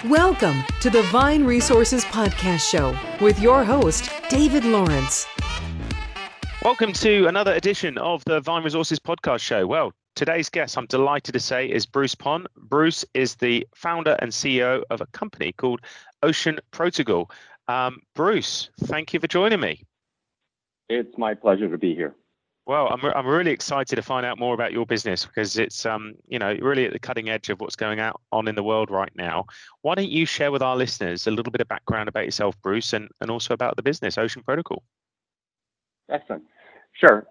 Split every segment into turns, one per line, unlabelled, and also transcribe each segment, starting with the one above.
Welcome to the Vine Resources Podcast Show with your host, David Lawrence.
Welcome to another edition of the Vine Resources Podcast Show. Well, today's guest, I'm delighted to say, is Bruce Pon. Bruce is the founder and CEO of a company called Ocean Protocol. Bruce, thank you for joining me.
It's my pleasure to be here.
Well, I'm really excited to find out more about your business because it's really at the cutting edge of what's going on in the world right now. Why don't you share with our listeners a little bit of background about yourself, Bruce, and also about the business, Ocean Protocol?
Excellent. Sure.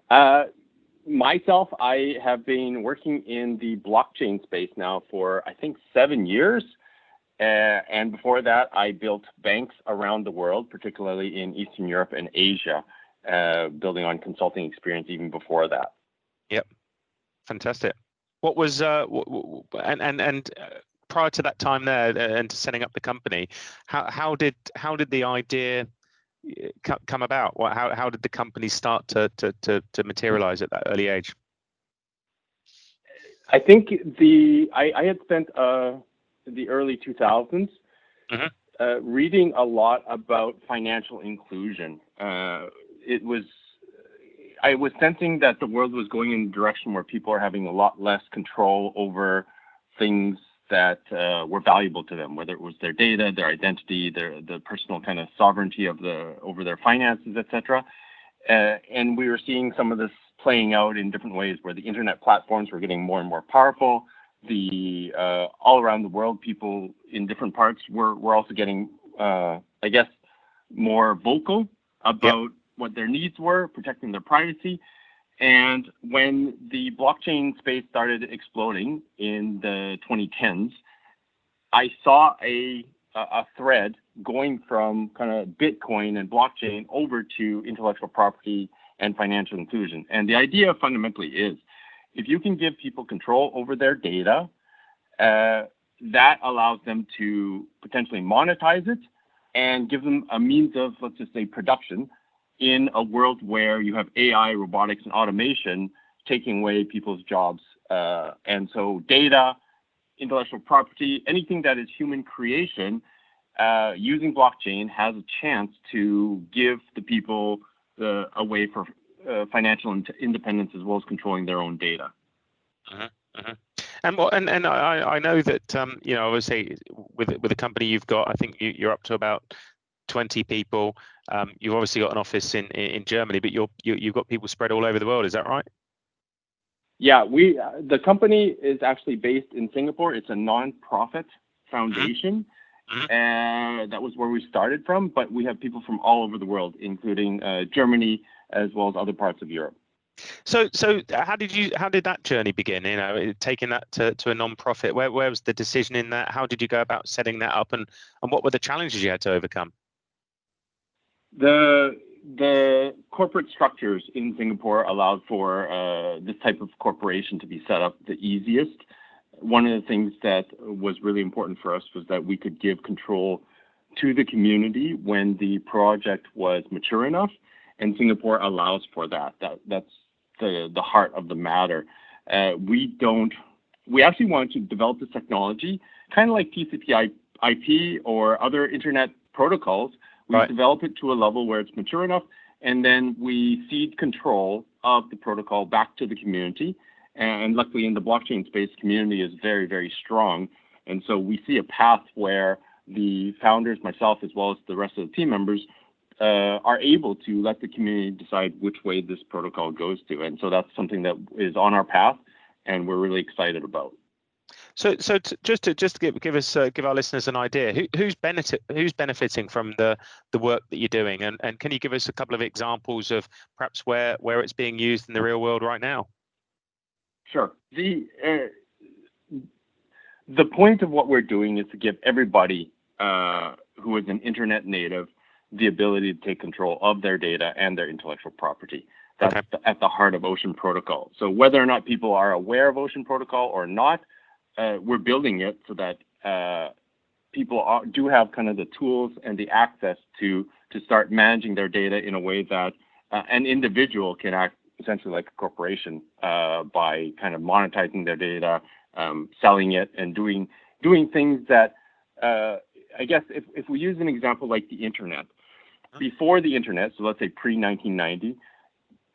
Myself, I have been working in the blockchain space now for, I think, 7 years. And before that, I built banks around the world, particularly in Eastern Europe and Asia. Building on consulting experience even before that.
Yep, fantastic. What was prior to that time there and to setting up the company, how did the idea come about? How did the company start to materialize at that early age?
I think I had spent the early 2000s reading a lot about financial inclusion. I was sensing that the world was going in a direction where people are having a lot less control over things that were valuable to them, whether it was their data, their identity, the personal kind of sovereignty over their finances, etc. And we were seeing some of this playing out in different ways, where the internet platforms were getting more and more powerful. All around the world, people in different parts were also getting, more vocal about what their needs were, protecting their privacy. And when the blockchain space started exploding in the 2010s, I saw a thread going from kind of Bitcoin and blockchain over to intellectual property and financial inclusion. And the idea fundamentally is, if you can give people control over their data, that allows them to potentially monetize it and give them a means of, let's just say, production in a world where you have AI, robotics, and automation taking away people's jobs. And so data, intellectual property, anything that is human creation, using blockchain has a chance to give the people a way for financial independence as well as controlling their own data.
And I know that obviously with the company you've got, I think you're up to about 20 people. You've obviously got an office in Germany, but you've got people spread all over the world. Is that right?
Yeah, the company is actually based in Singapore. It's a non-profit foundation, and that was where we started from. But we have people from all over the world, including Germany as well as other parts of Europe.
So how did that journey begin? Taking that to a non-profit. Where was the decision in that? How did you go about setting that up, and what were the challenges you had to overcome?
The corporate structures in Singapore allowed for this type of corporation to be set up the easiest. One of the things that was really important for us was that we could give control to the community when the project was mature enough, and Singapore allows for that. That's the heart of the matter. We actually wanted to develop this technology, kind of like TCP/IP or other internet protocols. We develop it to a level where it's mature enough, and then we cede control of the protocol back to the community. And luckily, in the blockchain space, community is very, very strong. And so we see a path where the founders, myself, as well as the rest of the team members, are able to let the community decide which way this protocol goes to. And so that's something that is on our path, and we're really excited about.
So just to give our listeners an idea, who's benefiting from the work that you're doing, and can you give us a couple of examples of perhaps where it's being used in the real world right now?
Sure. The point of what we're doing is to give everybody who is an internet native the ability to take control of their data and their intellectual property. That's at the heart of Ocean Protocol. So whether or not people are aware of Ocean Protocol or not, we're building it so that people do have kind of the tools and the access to start managing their data in a way that an individual can act essentially like a corporation by kind of monetizing their data, selling it, and doing things that I guess if we use an example like the internet, before the internet, so let's say pre-1990,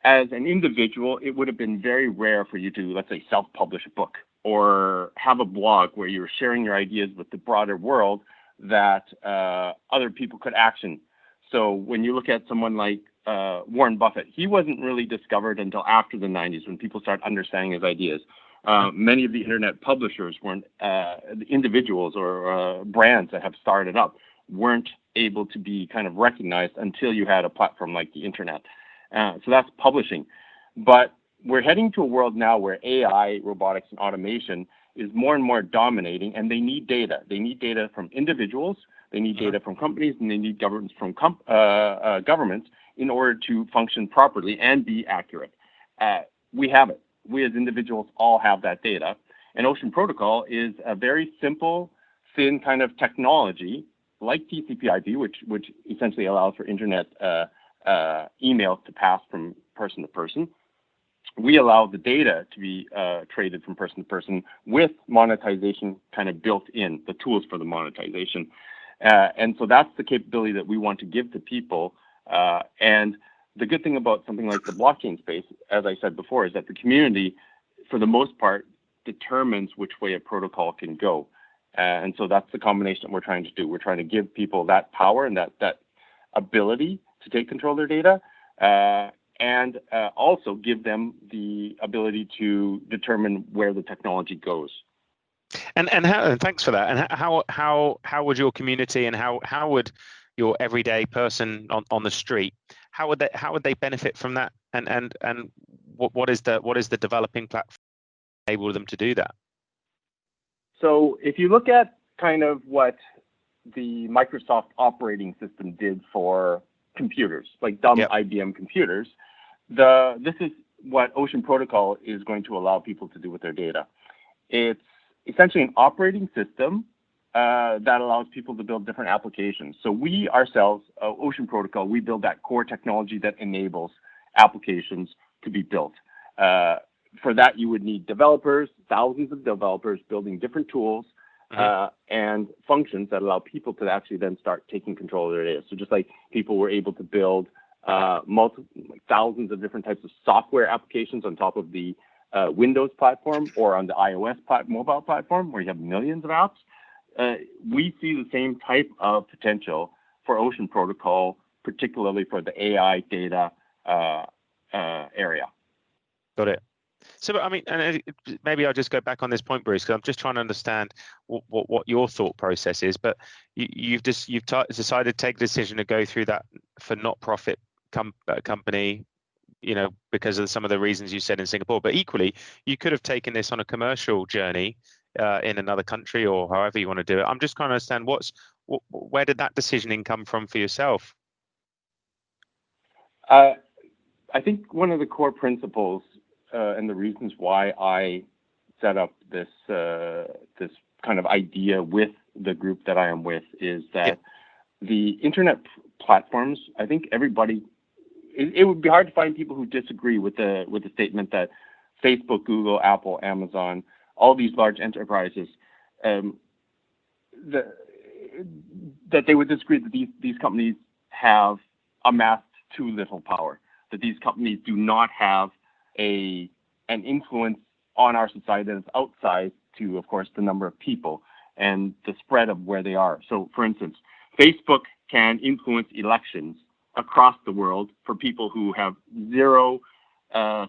as an individual, it would have been very rare for you to, let's say, self-publish a book or have a blog where you're sharing your ideas with the broader world that other people could action. So when you look at someone like Warren Buffett, he wasn't really discovered until after the 90s when people started understanding his ideas. Many of the internet publishers weren't, the individuals or brands that have started up weren't able to be kind of recognized until you had a platform like the internet. So that's publishing. But we're heading to a world now where AI, robotics, and automation is more and more dominating, and they need data. They need data from individuals, they need data from companies, and they need governments from governments in order to function properly and be accurate. We have it. We as individuals all have that data. And Ocean Protocol is a very simple, thin kind of technology like TCP/IP, which essentially allows for internet emails to pass from person to person. We allow the data to be traded from person to person with monetization kind of built in, the tools for the monetization. And so that's the capability that we want to give to people. And the good thing about something like the blockchain space, as I said before, is that the community, for the most part, determines which way a protocol can go. And so that's the combination that we're trying to do. We're trying to give people that power and that ability to take control of their data, and also give them the ability to determine where the technology goes.
And thanks for that. And how would your community and how would your everyday person on the street, how would they benefit from that? And what is the developing platform enable them to do that?
So if you look at kind of what the Microsoft operating system did for computers, like dumb IBM computers, this is what Ocean Protocol is going to allow people to do with their data. It's essentially an operating system that allows people to build different applications. So we ourselves, Ocean Protocol, we build that core technology that enables applications to be built. For that, you would need developers, thousands of developers building different tools and functions that allow people to actually then start taking control of their data. So just like people were able to build thousands of different types of software applications on top of the Windows platform or on the iOS mobile platform where you have millions of apps, we see the same type of potential for Ocean Protocol, particularly for the AI data area.
Got it. So, I mean, and maybe I'll just go back on this point, Bruce, because I'm just trying to understand what your thought process is. But you've decided to take the decision to go through that for not-profit company, because of some of the reasons you said in Singapore. But equally, you could have taken this on a commercial journey in another country or however you want to do it. I'm just trying to understand where did that decisioning come from for yourself?
I think one of the core principles and the reasons why I set up this kind of idea with the group that I am with is that the internet platforms, I think everybody, it would be hard to find people who disagree with the statement that Facebook, Google, Apple, Amazon, all these large enterprises, that they would disagree that these companies have amassed too little power, that these companies do not have an influence on our society that is outside to, of course, the number of people and the spread of where they are. So, for instance, Facebook can influence elections across the world for people who have zero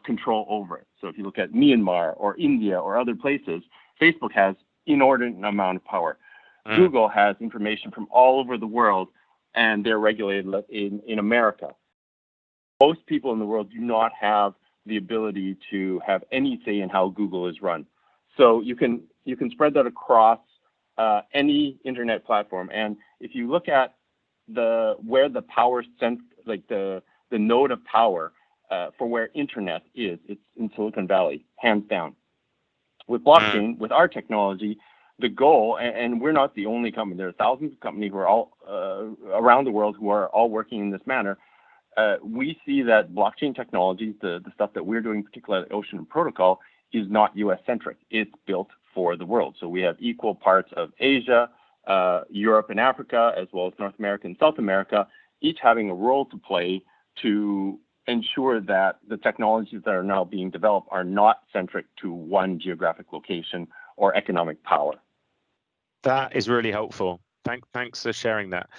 control over it. So if you look at Myanmar or India or other places, Facebook has inordinate amount of power. Google has information from all over the world, and they're regulated in America. Most people in the world do not have the ability to have any say in how Google is run. So you can spread that across any internet platform. And if you look at where the power the node of power for where internet is, it's in Silicon Valley, hands down. With blockchain, with our technology, the goal, and we're not the only company, there are thousands of companies who are all around the world who are all working in this manner. We see that blockchain technology, the stuff that we're doing, particularly at Ocean Protocol, is not US-centric. It's built for the world. So we have equal parts of Asia, Europe and Africa, as well as North America and South America, each having a role to play to ensure that the technologies that are now being developed are not centric to one geographic location or economic power.
That is really helpful. Thanks for sharing that.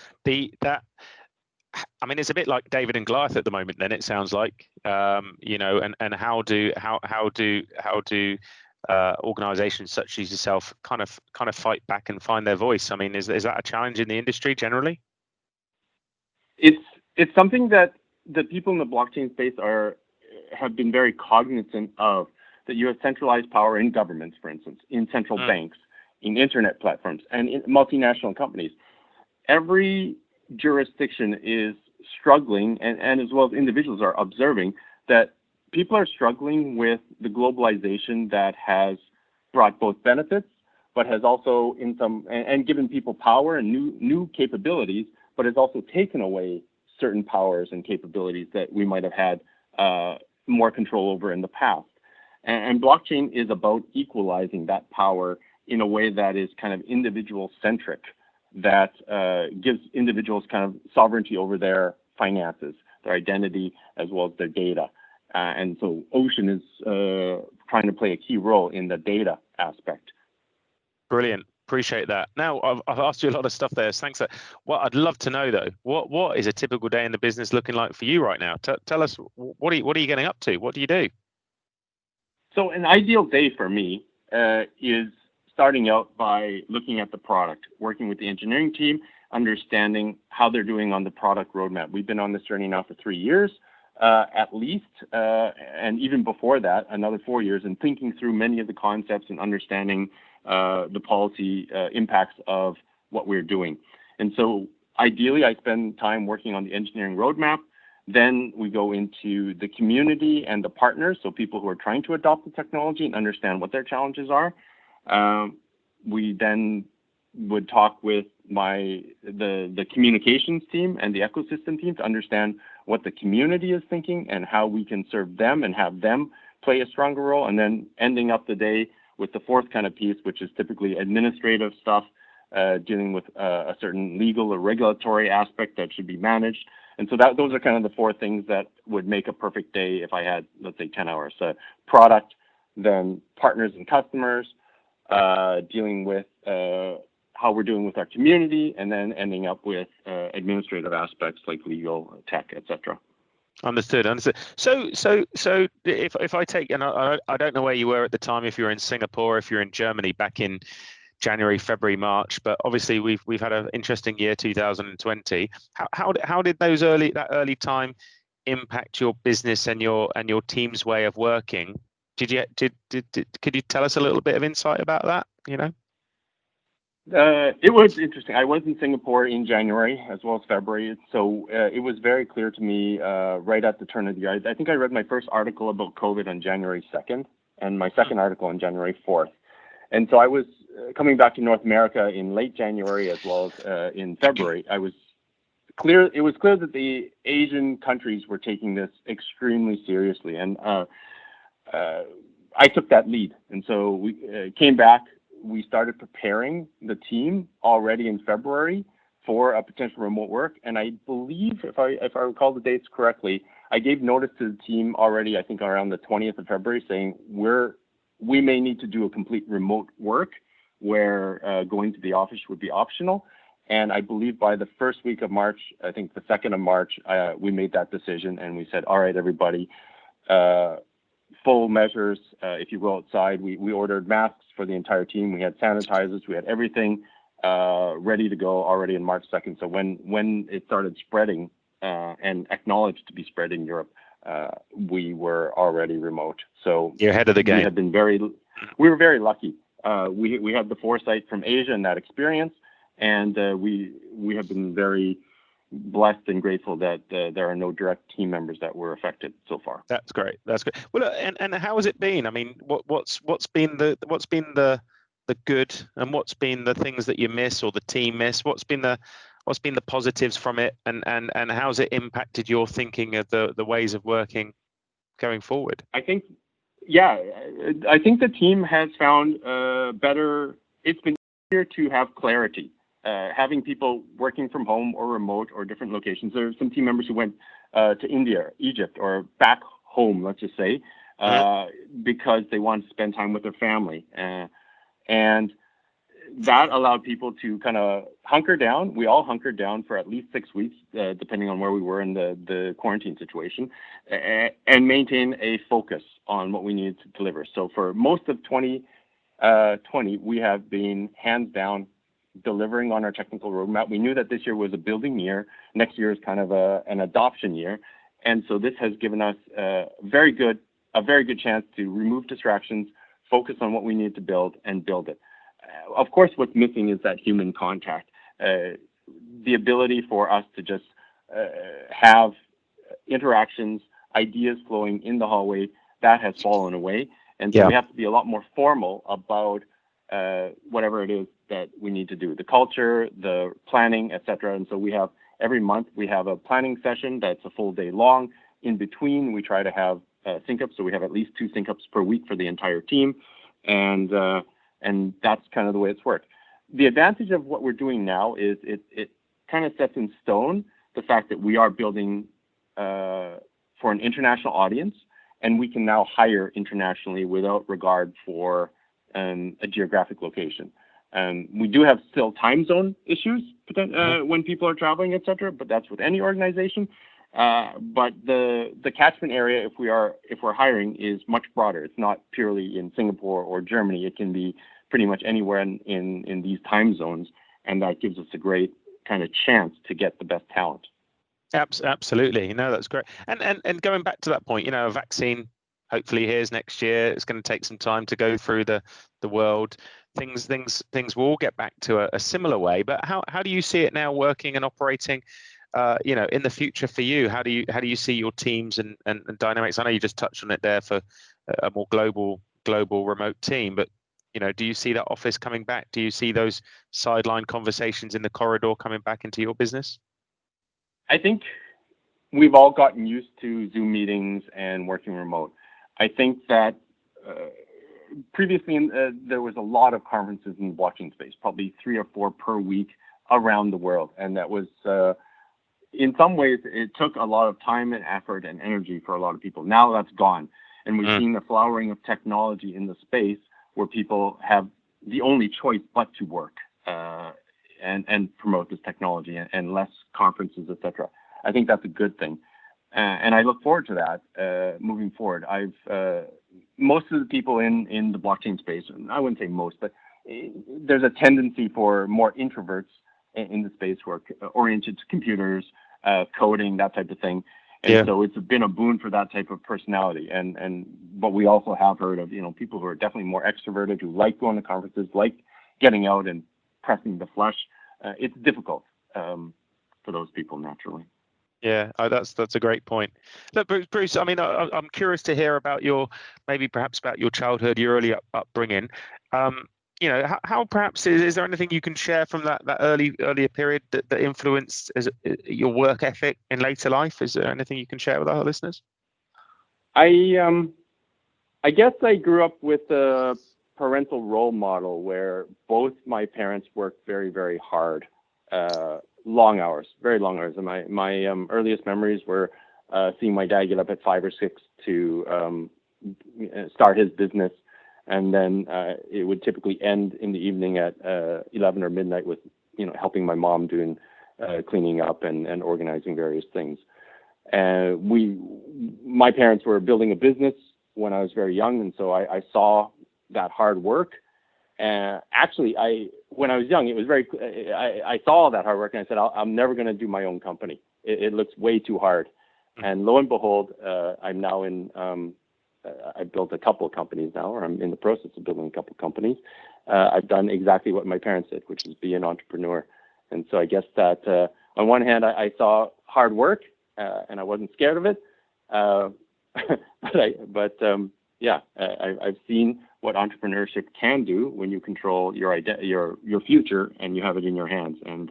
I mean, it's a bit like David and Goliath at the moment. Then it sounds like, and how do organizations such as yourself kind of fight back and find their voice? I mean, is that a challenge in the industry generally?
It's something that the people in the blockchain space have been very cognizant of, that you have centralized power in governments, for instance, in central banks, in internet platforms, and in multinational companies. Every jurisdiction is struggling, and as well as individuals are observing that people are struggling with the globalization that has brought both benefits, but has also and given people power and new capabilities, but has also taken away certain powers and capabilities that we might have had more control over in the past. And blockchain is about equalizing that power in a way that is kind of individual-centric, that gives individuals kind of sovereignty over their finances, their identity, as well as their data. And so Ocean is trying to play a key role in the data aspect.
Brilliant. Appreciate that. Now, I've asked you a lot of stuff there. Thanks. What I'd love to know, though, what is a typical day in the business looking like for you right now? Tell us, what are you getting up to? What do you do?
So an ideal day for me is starting out by looking at the product, working with the engineering team, understanding how they're doing on the product roadmap. We've been on this journey now for 3 years, at least, and even before that, another 4 years, and thinking through many of the concepts and understanding the policy impacts of what we're doing. And so ideally, I spend time working on the engineering roadmap. Then we go into the community and the partners, so people who are trying to adopt the technology and understand what their challenges are. We then would talk with the communications team and the ecosystem team to understand what the community is thinking and how we can serve them and have them play a stronger role, and then ending up the day with the fourth kind of piece, which is typically administrative stuff, dealing with a certain legal or regulatory aspect that should be managed. And so those are kind of the four things that would make a perfect day if I had, let's say, 10 hours. So product, then partners and customers, dealing with how we're doing with our community, and then ending up with administrative aspects like legal, tech, etc.
Understood. So if I take, and I don't know where you were at the time, if you're in Singapore, if you're in Germany back in January, February, March, but obviously we've had an interesting year, 2020. How did that early time impact your business and your team's way of working? Could you tell us a little bit of insight about that?
It was interesting. I was in Singapore in January as well as February, so it was very clear to me right at the turn of the year. I think I read my first article about COVID on January 2nd and my second article on January 4th. And so I was coming back to North America in late January as well as in February. It was clear that the Asian countries were taking this extremely seriously, and I took that lead. And so we came back. We started preparing the team already in February for a potential remote work. And I believe, if I recall the dates correctly, I gave notice to the team already, I think around the 20th of February, saying we may need to do a complete remote work where going to the office would be optional. And I believe by the first week of March, I think the 2nd of March, we made that decision and we said, all right, everybody, full measures. If you go outside, we ordered masks for the entire team. We had sanitizers. We had everything ready to go already on March 2nd. So when it started spreading and acknowledged to be spread in Europe, we were already remote. So
you're ahead of the game.
We were very lucky. We had the foresight from Asia and that experience, and we have been very blessed and grateful that there are no direct team members that were affected so far.
That's great. Well, and how has it been? I mean, what's been the good, and what's been the things that you miss or the team miss? What's been the positives from it, and how's it impacted your thinking of the ways of working going forward? I think
the team has found better. It's been easier to have clarity having people working from home or remote or different locations. There are some team members who went to India, Egypt, or back home, let's just say, because they wanted to spend time with their family. And that allowed people to kind of hunker down. We all hunkered down for at least 6 weeks, depending on where we were in the quarantine situation, and maintain a focus on what we needed to deliver. So for most of 2020, we have been hands down delivering on our technical roadmap. We knew that this year was a building year. Next year is kind of an adoption year. And so this has given us a very good chance to remove distractions, focus on what we need to build, and build it. Of course, what's missing is that human contact, the ability for us to just have interactions, ideas flowing in the hallway. That has fallen away. And so we have to be a lot more formal about whatever it is that we need to do, the culture, the planning, etc. And so every month we have a planning session that's a full day long. In between, we try to have sync-ups, so we have at least 2 sync-ups per week for the entire team, and that's kind of the way it's worked. The advantage of what we're doing now is it kind of sets in stone the fact that we are building for an international audience, and we can now hire internationally without regard for a geographic location. We do have still time zone issues when people are traveling, etc., but that's with any organization. But the catchment area, if we're hiring, is much broader. It's not purely in Singapore or Germany. It can be pretty much anywhere in these time zones, and that gives us a great kind of chance to get the best talent.
Absolutely, that's great. And going back to that point, a vaccine hopefully here's next year. It's going to take some time to go through the world. Things will get back to a similar way. But how do you see it now working and operating? In the future for you, how do you see your teams and dynamics? I know you just touched on it there for a more global remote team, but do you see that office coming back? Do you see those sideline conversations in the corridor coming back into your business?
I think we've all gotten used to Zoom meetings and working remote. I think that previously there was a lot of conferences in the blockchain space, probably 3 or 4 per week around the world, and that was. In some ways, it took a lot of time and effort and energy for a lot of people. Now that's gone. And we've seen the flowering of technology in the space where people have the only choice but to work and promote this technology and less conferences, etc. I think that's a good thing. And I look forward to that moving forward. Most of the people in the blockchain space, I wouldn't say most, but there's a tendency for more introverts in the space who are oriented to computers, coding, that type of thing. And so it's been a boon for that type of personality. But we also have heard of, people who are definitely more extroverted, who like going to conferences, like getting out and pressing the flesh. It's difficult for those people naturally.
Yeah, that's a great point. Look, Bruce, I mean, I'm curious to hear about perhaps about your childhood, your early upbringing. How perhaps is there anything you can share from that earlier period that influenced your work ethic in later life? Is there anything you can share with our listeners?
I guess I grew up with a parental role model where both my parents worked very, very hard, long hours, very long hours. And my earliest memories were seeing my dad get up at 5 or 6 to start his business. And then it would typically end in the evening at 11 or midnight with, helping my mom doing cleaning up and organizing various things. My parents were building a business when I was very young, and so I saw that hard work. Actually, when I was young, it was I saw all that hard work, and I said, I'm never going to do my own company. It looks way too hard. And lo and behold, I'm now I built a couple of companies now, or I'm in the process of building a couple of companies. I've done exactly what my parents did, which is be an entrepreneur. And so I guess that on one hand, I saw hard work and I wasn't scared of it. I've seen what entrepreneurship can do when you control your future and you have it in your hands. And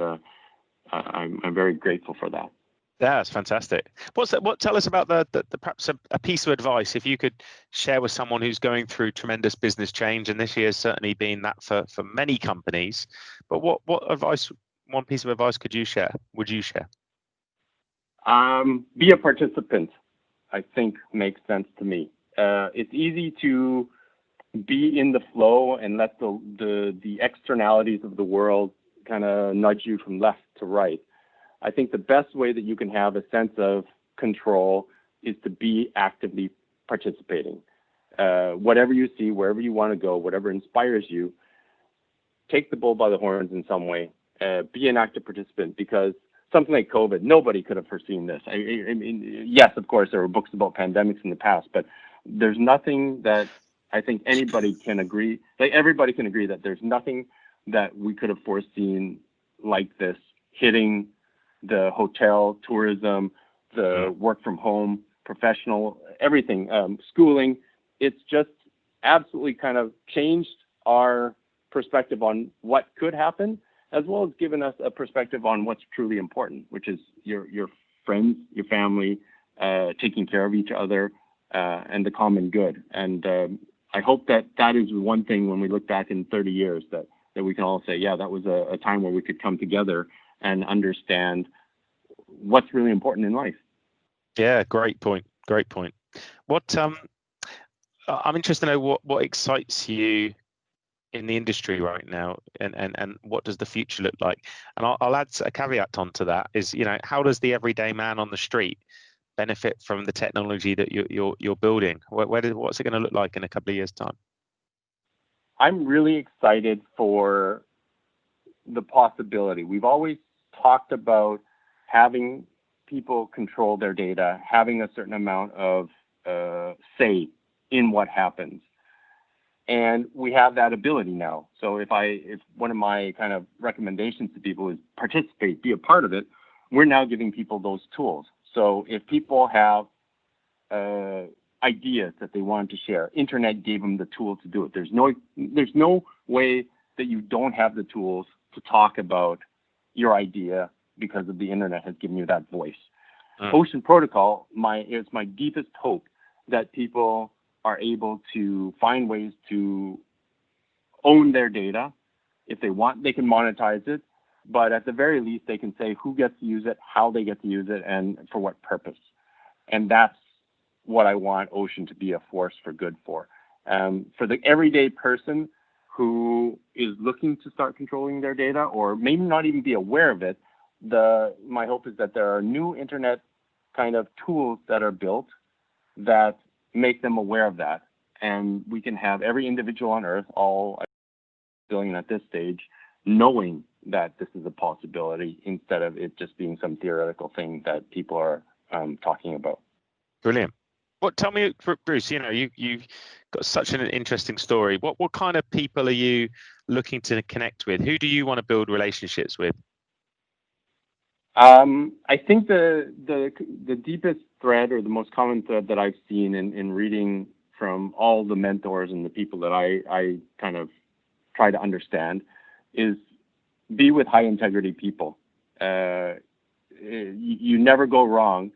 I'm very grateful for that.
Yeah, that's fantastic. Tell us about the perhaps a piece of advice, if you could share with someone who's going through tremendous business change, and this year has certainly been that for many companies. But what advice one piece of advice would you share?
Be a participant, I think makes sense to me. It's easy to be in the flow and let the externalities of the world kind of nudge you from left to right. I think the best way that you can have a sense of control is to be actively participating. Whatever you see, wherever you want to go, whatever inspires you, take the bull by the horns in some way. Be an active participant, because something like COVID, nobody could have foreseen this. I mean, yes, of course, there were books about pandemics in the past, but there's nothing that I think anybody can agree, like everybody can agree that there's nothing that we could have foreseen like this hitting the hotel, tourism, the work from home, professional, everything, schooling. It's just absolutely kind of changed our perspective on what could happen, as well as given us a perspective on what's truly important, which is your friends, your family, taking care of each other, and the common good. And I hope that is one thing when we look back in 30 years that we can all say, yeah, that was a time where we could come together and understand what's really important in life.
Yeah, great point. Great point. What I'm interested to know what excites you in the industry right now, and what does the future look like? And I'll add a caveat onto that is, how does the everyday man on the street benefit from the technology that you're building? What's it going to look like in a couple of years' time?
I'm really excited for the possibility. We've always talked about having people control their data, having a certain amount of say in what happens. And we have that ability now. So if one of my kind of recommendations to people is participate, be a part of it, we're now giving people those tools. So if people have ideas that they want to share, internet gave them the tool to do it. There's no way that you don't have the tools to talk about your idea because of the internet has given you that voice. Ocean Protocol, it's my deepest hope that people are able to find ways to own their data. If they want, they can monetize it, but at the very least, they can say who gets to use it, how they get to use it, and for what purpose. And that's what I want Ocean to be a force for good for. For the everyday person who is looking to start controlling their data, or maybe not even be aware of it, my hope is that there are new internet kind of tools that are built that make them aware of that. And we can have every individual on earth, all billion at this stage, knowing that this is a possibility instead of it just being some theoretical thing that people are talking about.
Brilliant. Tell me, Bruce, you've got such an interesting story. What kind of people are you looking to connect with? Who do you want to build relationships with?
I think the deepest thread, or the most common thread that I've seen in reading from all the mentors and the people that I kind of try to understand, is be with high integrity people. You never go wrong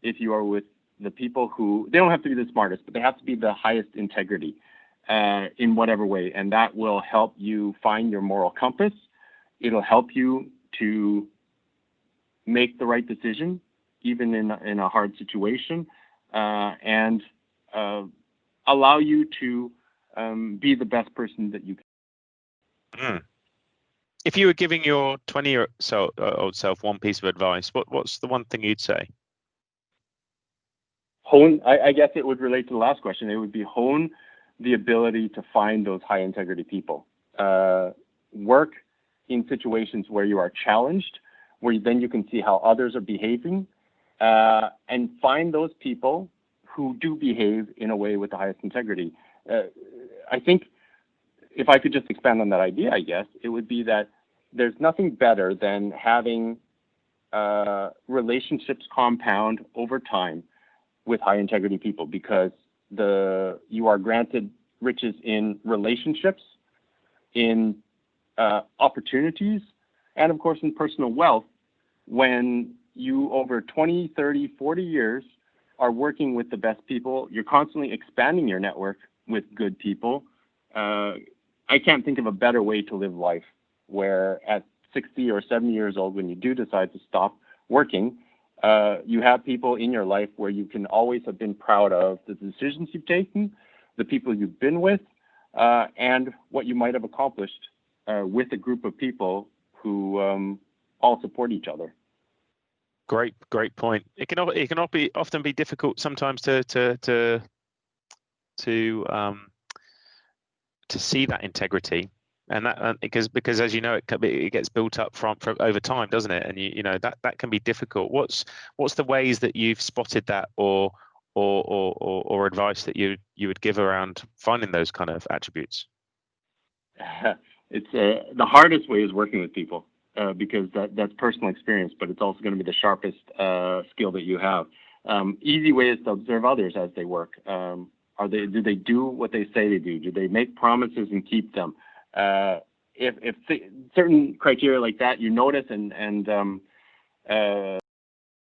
if you are with the people who, they don't have to be the smartest, but they have to be the highest integrity in whatever way. And that will help you find your moral compass. It'll help you to make the right decision, even in a hard situation, and allow you to be the best person that you can.
If you were giving your 20-year-old self one piece of advice, what's the one thing you'd say?
I guess it would relate to the last question. It would be hone the ability to find those high integrity people. Work in situations where you are challenged, where then you can see how others are behaving, and find those people who do behave in a way with the highest integrity. I think if I could just expand on that idea, I guess, it would be that there's nothing better than having relationships compound over time with high integrity people, because you are granted riches in relationships, in opportunities, and of course in personal wealth when you over 20, 30, 40 years are working with the best people. You're constantly expanding your network with good people. I can't think of a better way to live life, where at 60 or 70 years old, when you do decide to stop working, you have people in your life where you can always have been proud of the decisions you've taken, the people you've been with, and what you might have accomplished with a group of people who all support each other.
Great point. It can often be difficult sometimes to see that integrity, and that because as you know, it gets built up from over time, doesn't it? And you know that can be difficult. What's the ways that you've spotted that, or advice that you would give around finding those kind of attributes?
It's the hardest way is working with people. Because that's personal experience, but it's also going to be the sharpest skill that you have. Easy way is to observe others as they work. Do they do what they say they do? Do they make promises and keep them? If certain criteria like that you notice and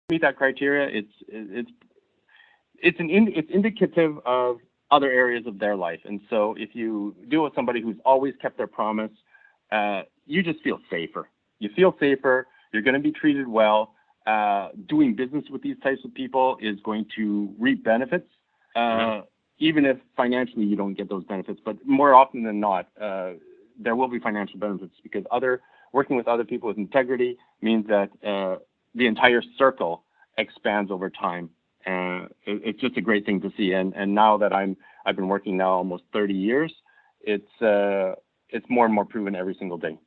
meet that criteria, it's indicative of other areas of their life. And so if you deal with somebody who's always kept their promise, you just feel safer. You feel safer, you're going to be treated well. Doing business with these types of people is going to reap benefits, even if financially you don't get those benefits. But more often than not, there will be financial benefits, because working with other people with integrity means that the entire circle expands over time. It's just a great thing to see. And now that I've been working now almost 30 years, it's more and more proven every single day.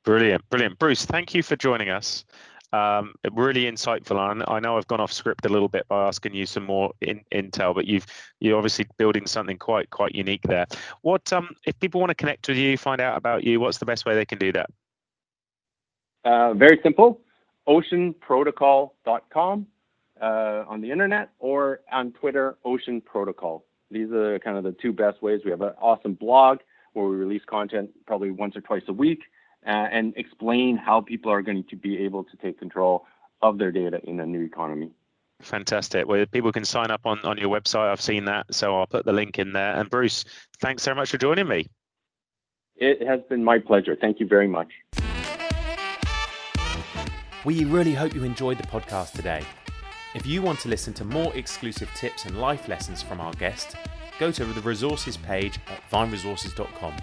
Brilliant. Bruce, thank you for joining us. Really insightful. I know I've gone off script a little bit by asking you some more intel, but you're obviously building something quite unique there. What if people want to connect with you, find out about you, what's the best way they can do that?
Very simple. oceanprotocol.com on the internet, or on Twitter, Ocean Protocol. These are kind of the two best ways. We have an awesome blog where we release content probably once or twice a week, and explain how people are going to be able to take control of their data in a new economy.
Fantastic. Well, people can sign up on your website. I've seen that, so I'll put the link in there. And Bruce, thanks so much for joining me.
It has been my pleasure. Thank you very much.
We really hope you enjoyed the podcast today. If you want to listen to more exclusive tips and life lessons from our guest, go to the resources page at vineresources.com.